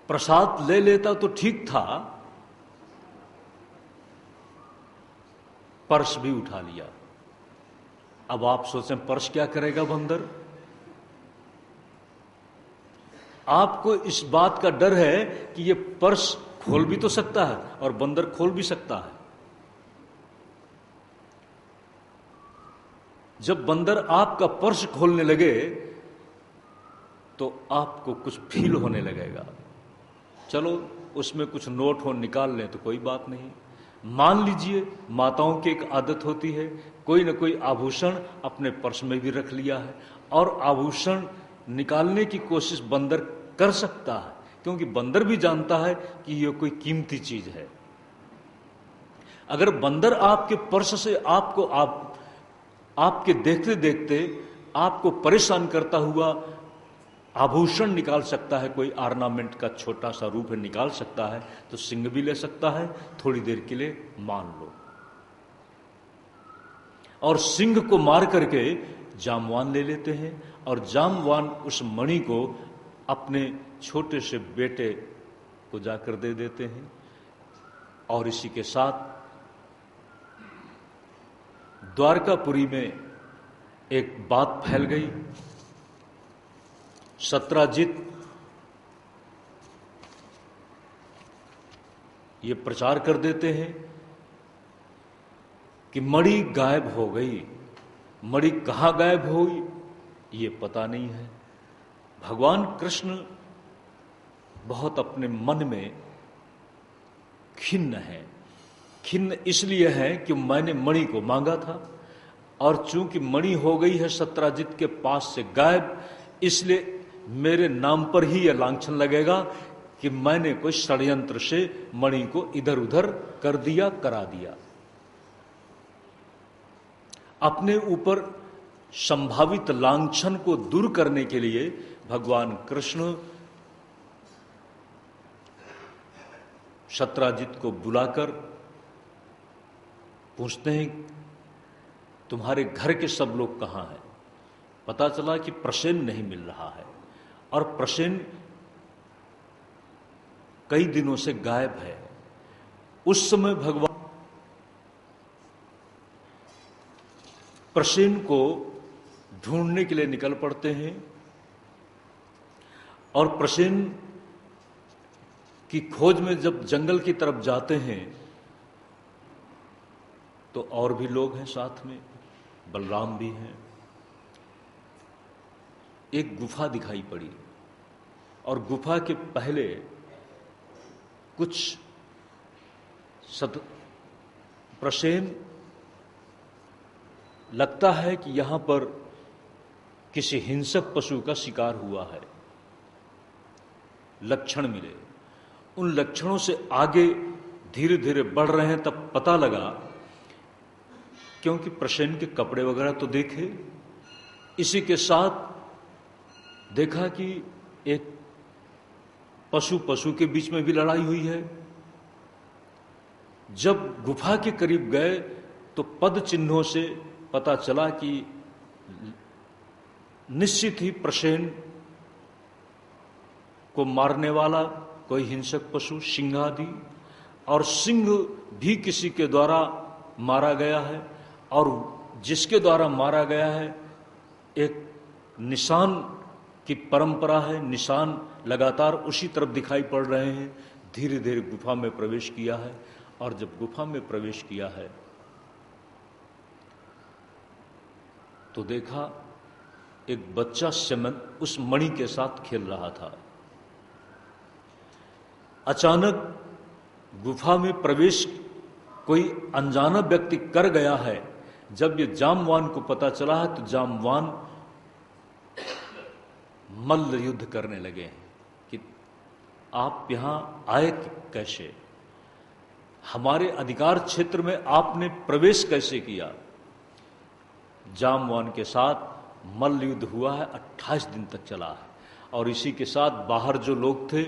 प्रसाद ले लेता तो ठीक था, पर्स भी उठा लिया। अब आप सोचें पर्स क्या करेगा बंदर? आपको इस बात का डर है कि ये पर्स खोल भी तो सकता है और बंदर खोल भी सकता है। जब बंदर आपका पर्स खोलने लगे तो आपको कुछ फील होने लगेगा। चलो उसमें कुछ नोट हो निकाल लें तो कोई बात नहीं। मान लीजिए माताओं की एक आदत होती है, कोई न कोई आभूषण अपने पर्स में भी रख लिया है और आभूषण निकालने की कोशिश बंदर कर सकता है, क्योंकि बंदर भी जानता है कि यह कोई कीमती चीज है। अगर बंदर आपके पर्स से आपके देखते देखते आपको परेशान करता हुआ आभूषण निकाल सकता है, कोई ऑर्नामेंट का छोटा सा रूप है निकाल सकता है, तो सिंह भी ले सकता है। थोड़ी देर के लिए मान लो। और सिंह को मार करके जामवान ले लेते हैं और जामवान उस मणि को अपने छोटे से बेटे को जाकर दे देते हैं। और इसी के साथ द्वारकापुरी में एक बात फैल गई। सत्राजित ये प्रचार कर देते हैं कि मणि गायब हो गई। मणि कहाँ गायब हुई ये पता नहीं है। भगवान कृष्ण बहुत अपने मन में खिन्न है। खिन्न इसलिए है कि मैंने मणि को मांगा था और चूंकि मणि हो गई है सत्राजित के पास से गायब, इसलिए मेरे नाम पर ही यह लांछन लगेगा कि मैंने कोई षड्यंत्र से मणि को इधर उधर कर दिया, करा दिया। अपने ऊपर संभावित लांछन को दूर करने के लिए भगवान कृष्ण सत्राजित को बुलाकर पूछते हैं तुम्हारे घर के सब लोग कहाँ हैं? पता चला कि प्रसेन नहीं मिल रहा है और प्रसेन कई दिनों से गायब है। उस समय भगवान प्रसेन को ढूंढने के लिए निकल पड़ते हैं और प्रसेन की खोज में जब जंगल की तरफ जाते हैं तो और भी लोग हैं साथ में, बलराम भी हैं। एक गुफा दिखाई पड़ी और गुफा के पहले कुछ प्रसेन लगता है कि यहां पर किसी हिंसक पशु का शिकार हुआ है। लक्षण मिले, उन लक्षणों से आगे धीरे धीरे बढ़ रहे हैं, तब पता लगा, क्योंकि प्रसेन के कपड़े वगैरह तो देखे, इसी के साथ देखा कि एक पशु के बीच में भी लड़ाई हुई है। जब गुफा के करीब गए तो पद चिन्हों से पता चला कि निश्चित ही प्रसेन को मारने वाला कोई हिंसक पशु सिंह आदि, और सिंह भी किसी के द्वारा मारा गया है और जिसके द्वारा मारा गया है एक निशान की परंपरा है, निशान लगातार उसी तरफ दिखाई पड़ रहे हैं। धीरे धीरे गुफा में प्रवेश किया है और जब गुफा में प्रवेश किया है तो देखा एक बच्चा उस मणि के साथ खेल रहा था। अचानक गुफा में प्रवेश कोई अनजाना व्यक्ति कर गया है। जब ये जामवान को पता चला है तो जामवान मल्ल युद्ध करने लगे हैं कि आप यहां आए कैसे, हमारे अधिकार क्षेत्र में आपने प्रवेश कैसे किया। जामवान के साथ मल्ल युद्ध हुआ है, 28 दिन तक चला है और इसी के साथ बाहर जो लोग थे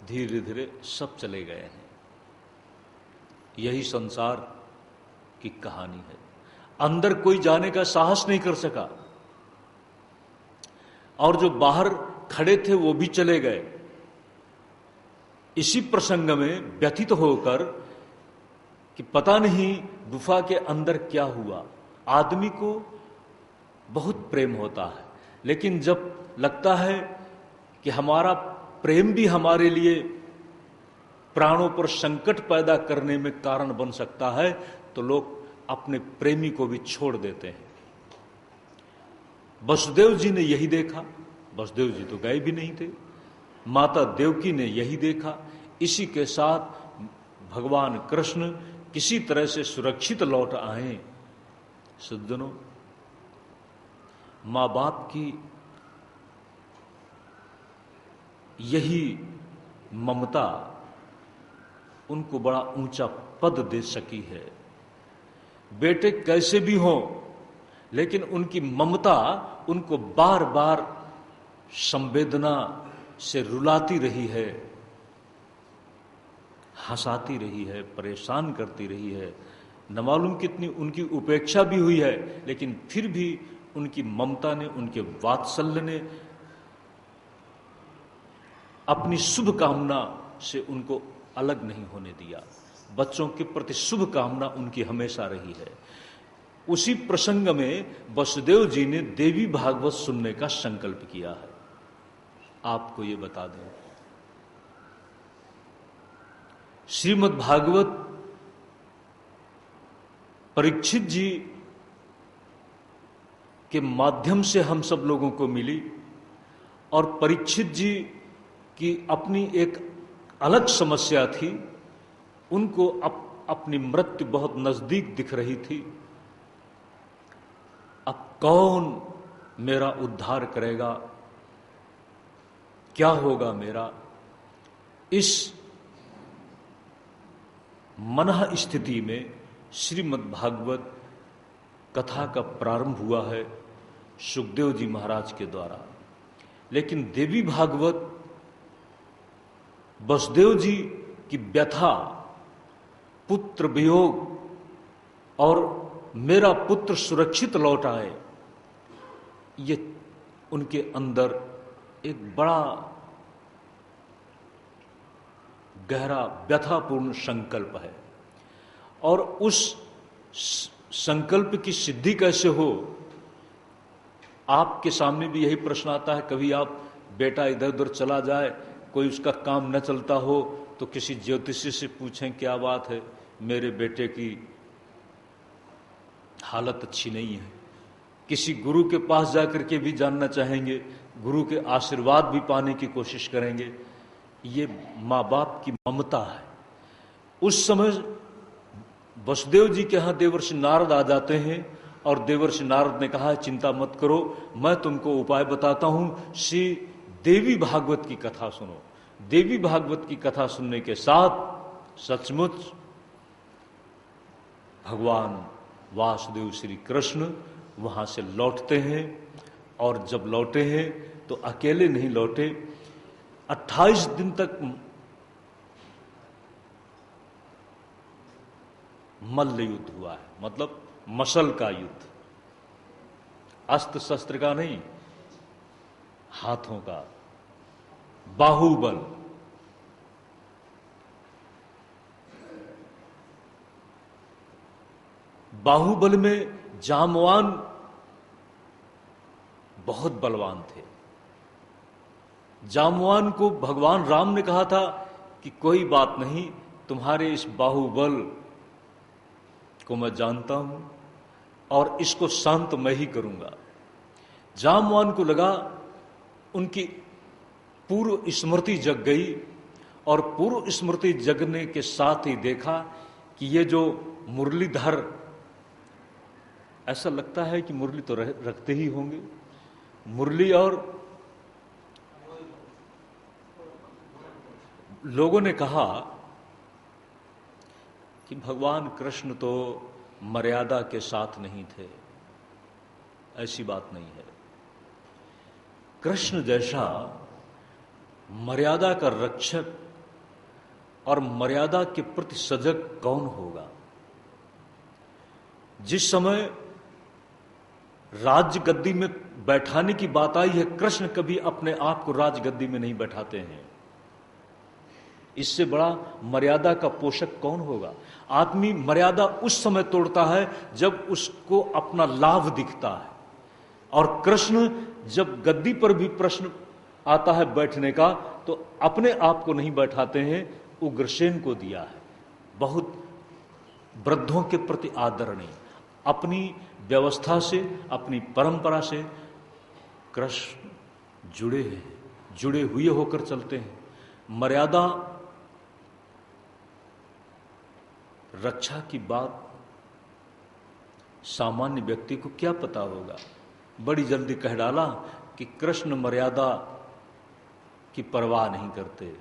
धीरे धीरे सब चले गए हैं। यही संसार की कहानी है। अंदर कोई जाने का साहस नहीं कर सका और जो बाहर खड़े थे वो भी चले गए। इसी प्रसंग में व्यथित होकर कि पता नहीं गुफा के अंदर क्या हुआ। आदमी को बहुत प्रेम होता है, लेकिन जब लगता है कि हमारा प्रेम भी हमारे लिए प्राणों पर संकट पैदा करने में कारण बन सकता है, तो लोग अपने प्रेमी को भी छोड़ देते हैं। वसुदेव जी ने यही देखा। वसुदेव जी तो गए भी नहीं थे। माता देवकी ने यही देखा। इसी के साथ भगवान कृष्ण किसी तरह से सुरक्षित लौट आए। सज्जनों, मां बाप की यही ममता उनको बड़ा ऊंचा पद दे सकी है। बेटे कैसे भी हों, लेकिन उनकी ममता उनको बार बार संवेदना से रुलाती रही है, हंसाती रही है, परेशान करती रही है। न मालूम कितनी उनकी उपेक्षा भी हुई है, लेकिन फिर भी उनकी ममता ने, उनके वात्सल्य ने अपनी शुभ कामना से उनको अलग नहीं होने दिया। बच्चों के प्रति शुभ कामना उनकी हमेशा रही है। उसी प्रसंग में वसुदेव जी ने देवी भागवत सुनने का संकल्प किया है। आपको ये बता दें, श्रीमद् भागवत परीक्षित जी के माध्यम से हम सब लोगों को मिली, और परीक्षित जी की अपनी एक अलग समस्या थी। उनको अपनी मृत्यु बहुत नजदीक दिख रही थी। अब कौन मेरा उद्धार करेगा, क्या होगा मेरा? इस मनः स्थिति में श्रीमद् भागवत कथा का प्रारंभ हुआ है सुखदेव जी महाराज के द्वारा। लेकिन देवी भागवत वसुदेव जी की व्यथा, पुत्र वियोग और मेरा पुत्र सुरक्षित लौट आए, ये उनके अंदर एक बड़ा गहरा व्यथापूर्ण संकल्प है। और उस संकल्प की सिद्धि कैसे हो, आपके सामने भी यही प्रश्न आता है। कभी आप बेटा इधर उधर चला जाए, कोई उसका काम न चलता हो, तो किसी ज्योतिषी से पूछें क्या बात है, मेरे बेटे की हालत अच्छी नहीं है। किसी गुरु के पास जाकर के भी जानना चाहेंगे, गुरु के आशीर्वाद भी पाने की कोशिश करेंगे। ये माँ बाप की ममता है। उस समय वसुदेव जी के यहाँ देवर्षि नारद आ जाते हैं, और देवर्षि नारद ने कहा, चिंता मत करो, मैं तुमको उपाय बताता हूं, श्री देवी भागवत की कथा सुनो। देवी भागवत की कथा सुनने के साथ सचमुच भगवान वासुदेव श्री कृष्ण वहां से लौटते हैं। और जब लौटे हैं तो अकेले नहीं लौटे, 28 दिन तक मल्ल युद्ध हुआ है, मतलब मसल का युद्ध, अस्त्र शस्त्र का नहीं, हाथों का, बाहुबल। बाहुबल में जामवान बहुत बलवान थे। जामवान को भगवान राम ने कहा था कि कोई बात नहीं, तुम्हारे इस बाहुबल को मैं जानता हूं और इसको शांत मैं ही करूंगा। जामवान को लगा उनकी पूर्व स्मृति जग गई, और पूर्व स्मृति जगने के साथ ही देखा कि ये जो मुरलीधर, ऐसा लगता है कि मुरली तो रखते ही होंगे, मुरली, और लोगों ने कहा कि भगवान कृष्ण तो मर्यादा के साथ नहीं थे। ऐसी बात नहीं है। कृष्ण जैसा मर्यादा का रक्षक और मर्यादा के प्रति सजग कौन होगा? जिस समय राज्य गद्दी में बैठाने की बात आई है, कृष्ण कभी अपने आप को राज गद्दी में नहीं बैठाते हैं। इससे बड़ा मर्यादा का पोषक कौन होगा? आदमी मर्यादा उस समय तोड़ता है जब उसको अपना लाभ दिखता है। और कृष्ण जब गद्दी पर भी प्रश्न आता है बैठने का, तो अपने आप को नहीं बैठाते हैं, उग्रसेन को दिया है। बहुत वृद्धों के प्रति आदरणीय, अपनी व्यवस्था से, अपनी परंपरा से कृष्ण जुड़े हैं, जुड़े हुए होकर चलते हैं। मर्यादा रक्षा की बात सामान्य व्यक्ति को क्या पता होगा? बड़ी जल्दी कह डाला कि कृष्ण मर्यादा की परवाह नहीं करते।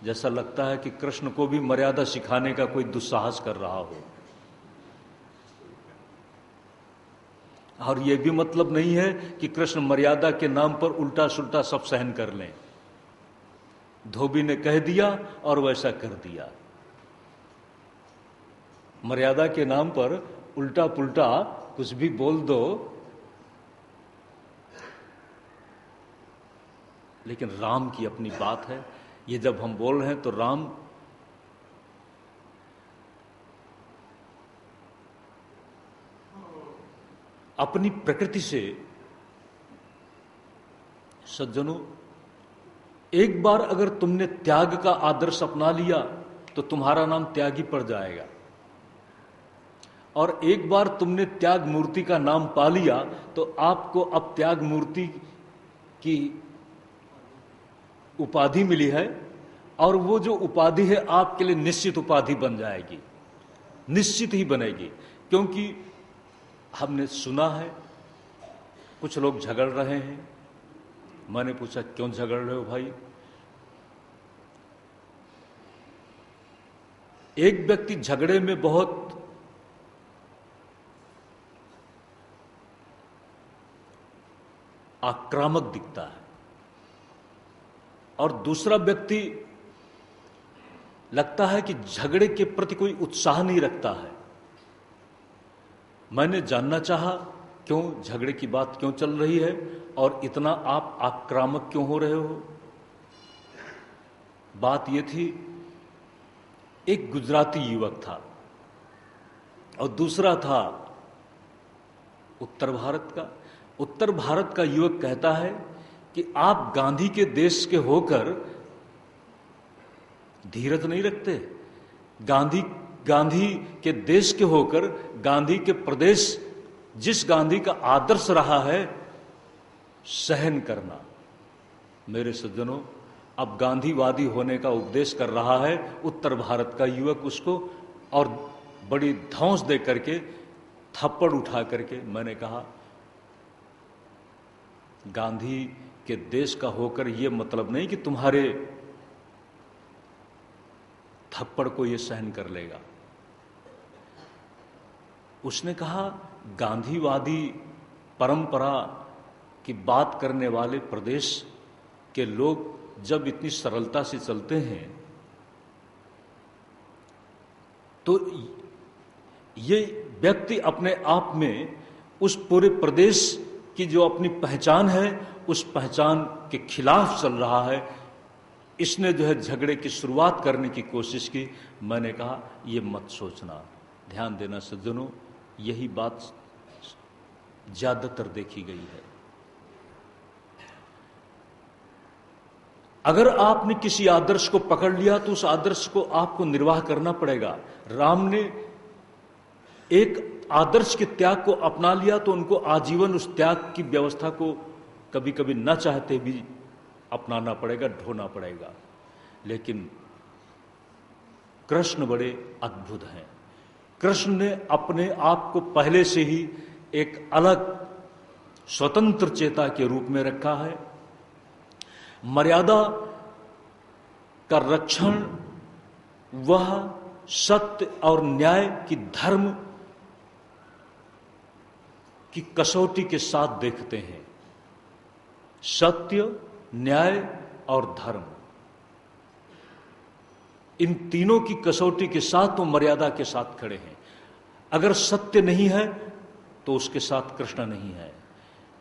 जैसा लगता है कि कृष्ण को भी मर्यादा सिखाने का कोई दुस्साहस कर रहा हो। और यह भी मतलब नहीं है कि कृष्ण मर्यादा के नाम पर उल्टा सुल्टा सब सहन कर लें। धोबी ने कह दिया और वैसा कर दिया। मर्यादा के नाम पर उल्टा पुल्टा कुछ भी बोल दो, लेकिन राम की अपनी बात है। ये जब हम बोल रहे हैं तो राम अपनी प्रकृति से, सज्जनों, एक बार अगर तुमने त्याग का आदर्श अपना लिया तो तुम्हारा नाम त्यागी पड़ जाएगा। और एक बार तुमने त्याग मूर्ति का नाम पा लिया तो आपको अब त्याग मूर्ति की उपाधि मिली है, और वो जो उपाधि है आपके लिए निश्चित उपाधि बन जाएगी, निश्चित ही बनेगी। क्योंकि हमने सुना है कुछ लोग झगड़ रहे हैं। मैंने पूछा क्यों झगड़ रहे हो भाई? एक व्यक्ति झगड़े में बहुत आक्रामक दिखता है और दूसरा व्यक्ति लगता है कि झगड़े के प्रति कोई उत्साह नहीं रखता है। मैंने जानना चाहा क्यों झगड़े की बात क्यों चल रही है और इतना आप आक्रामक क्यों हो रहे हो। बात यह थी, एक गुजराती युवक था और दूसरा था उत्तर भारत का। उत्तर भारत का युवक कहता है कि आप गांधी के देश के होकर धीरज नहीं रखते, गांधी के देश के होकर, गांधी के प्रदेश, जिस गांधी का आदर्श रहा है सहन करना। मेरे सज्जनों, अब गांधीवादी होने का उपदेश कर रहा है उत्तर भारत का युवक उसको, और बड़ी धौंस दे करके, थप्पड़ उठा करके। मैंने कहा गांधी के देश का होकर यह मतलब नहीं कि तुम्हारे थप्पड़ को यह सहन कर लेगा। उसने कहा गांधीवादी परंपरा की बात करने वाले प्रदेश के लोग जब इतनी सरलता से चलते हैं तो ये व्यक्ति अपने आप में उस पूरे प्रदेश की जो अपनी पहचान है उस पहचान के खिलाफ चल रहा है। इसने जो है झगड़े की शुरुआत करने की कोशिश की। मैंने कहा ये मत सोचना, ध्यान देना सज्जनों, यही बात ज्यादातर देखी गई है। अगर आपने किसी आदर्श को पकड़ लिया तो उस आदर्श को आपको निर्वाह करना पड़ेगा। राम ने एक आदर्श के त्याग को अपना लिया तो उनको आजीवन उस त्याग की व्यवस्था को कभी कभी न चाहते भी अपनाना पड़ेगा, ढोना पड़ेगा। लेकिन कृष्ण बड़े अद्भुत हैं। कृष्ण ने अपने आप को पहले से ही एक अलग स्वतंत्र चेता के रूप में रखा है। मर्यादा का रक्षण वह सत्य और न्याय की, धर्म की कसौटी के साथ देखते हैं। सत्य, न्याय और धर्म, इन तीनों की कसौटी के साथ तो मर्यादा के साथ खड़े हैं। अगर सत्य नहीं है तो उसके साथ कृष्ण नहीं है।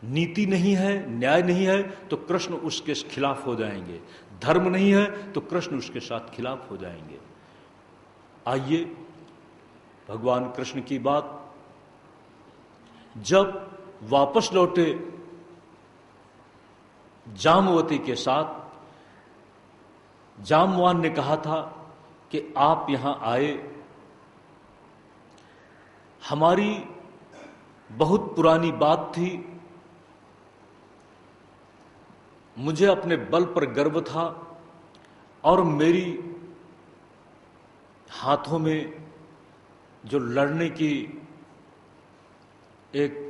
नीति नहीं है, न्याय नहीं है, तो कृष्ण उसके खिलाफ हो जाएंगे। धर्म नहीं है तो कृष्ण उसके साथ खिलाफ हो जाएंगे। आइए भगवान कृष्ण की बात। जब वापस लौटे जामवती के साथ, जामवान ने कहा था कि आप यहां आए, हमारी बहुत पुरानी बात थी, मुझे अपने बल पर गर्व था और मेरी हाथों में जो लड़ने की एक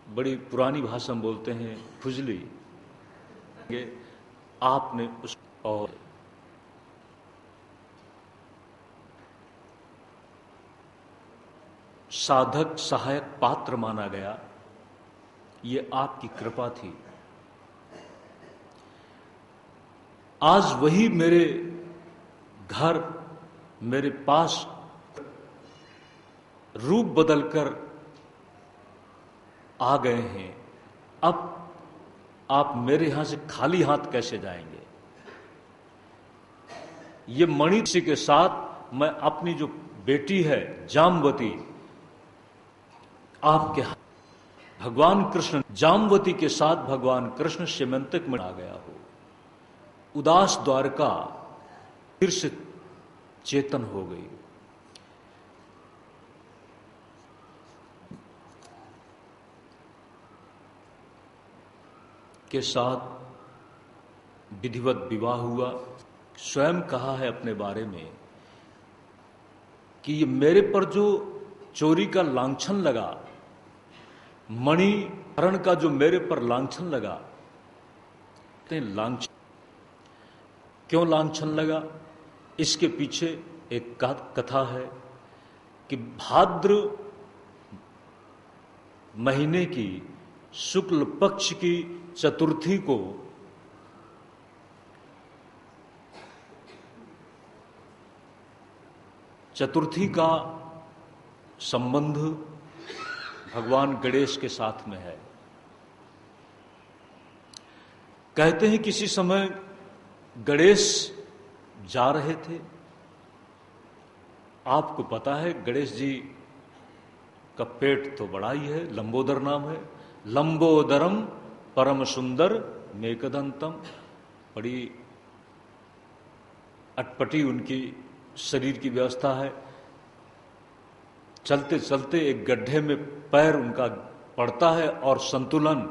बड़ी पुरानी भाषा में बोलते हैं खुजली, आपने उस और साधक सहायक पात्र माना गया, ये आपकी कृपा थी। आज वही मेरे घर, मेरे पास रूप बदलकर आ गए हैं। अब आप मेरे यहां से खाली हाथ कैसे जाएंगे? ये मणि के साथ मैं अपनी जो बेटी है जामवती, आपके भगवान कृष्ण जामवती के साथ भगवान कृष्ण सीमंतक में आ गया हो, उदास द्वारका फिर से चेतन हो गई। के साथ विधिवत विवाह हुआ। स्वयं कहा है अपने बारे में कि ये मेरे पर जो चोरी का लांछन लगा, मणि हरण का जो मेरे पर लांछन लगा, लांछन क्यों लांछन लगा? इसके पीछे एक कथा है कि भाद्र महीने की शुक्ल पक्ष की चतुर्थी को चतुर्थी का संबंध भगवान गणेश के साथ में है। कहते हैं किसी समय गणेश जा रहे थे। आपको पता है गणेश जी का पेट तो बड़ा ही है, लंबोदर नाम है। लंबोदरम परम सुंदर मेकदंतम, बड़ी अटपटी उनकी शरीर की व्यवस्था है। चलते चलते एक गड्ढे में पैर उनका पड़ता है और संतुलन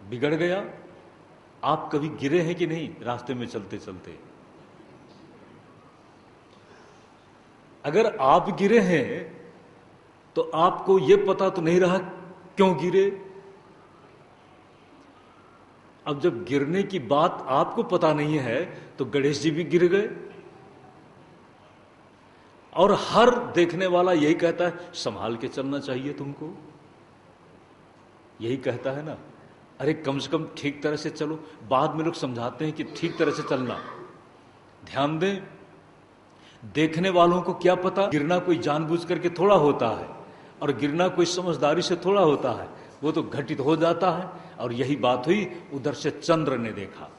बिगड़ गया। आप कभी गिरे हैं कि नहीं रास्ते में चलते चलते? अगर आप गिरे हैं तो आपको यह पता तो नहीं रहा क्यों गिरे। अब जब गिरने की बात आपको पता नहीं है तो गणेश जी भी गिर गए। और हर देखने वाला यही कहता है संभाल के चलना चाहिए तुमको, यही कहता है ना, अरे कम से कम ठीक तरह से चलो। बाद में लोग समझाते हैं कि ठीक तरह से चलना। ध्यान दें, देखने वालों को क्या पता, गिरना कोई जानबूझ करके थोड़ा होता है और गिरना कोई समझदारी से थोड़ा होता है, वो तो घटित हो जाता है। और यही बात हुई, उधर से चंद्र ने देखा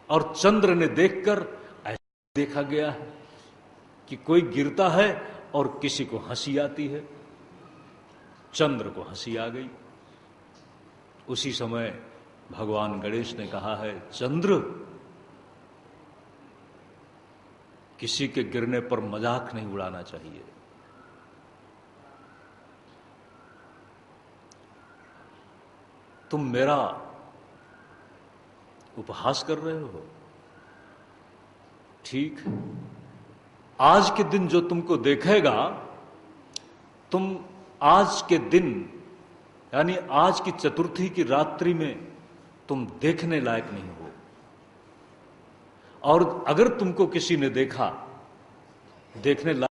और चंद्र ने देखकर ऐसा देखा गया है कि कोई गिरता है और किसी को हंसी आती है। चंद्र को हंसी आ गई। उसी समय भगवान गणेश ने कहा है, चंद्र, किसी के गिरने पर मजाक नहीं उड़ाना चाहिए। तुम मेरा उपहास कर रहे हो। ठीक, आज के दिन जो तुमको देखेगा, तुम आज के दिन यानी आज की चतुर्थी की रात्रि में तुम देखने लायक नहीं हो। और अगर तुमको किसी ने देखा, देखने लायक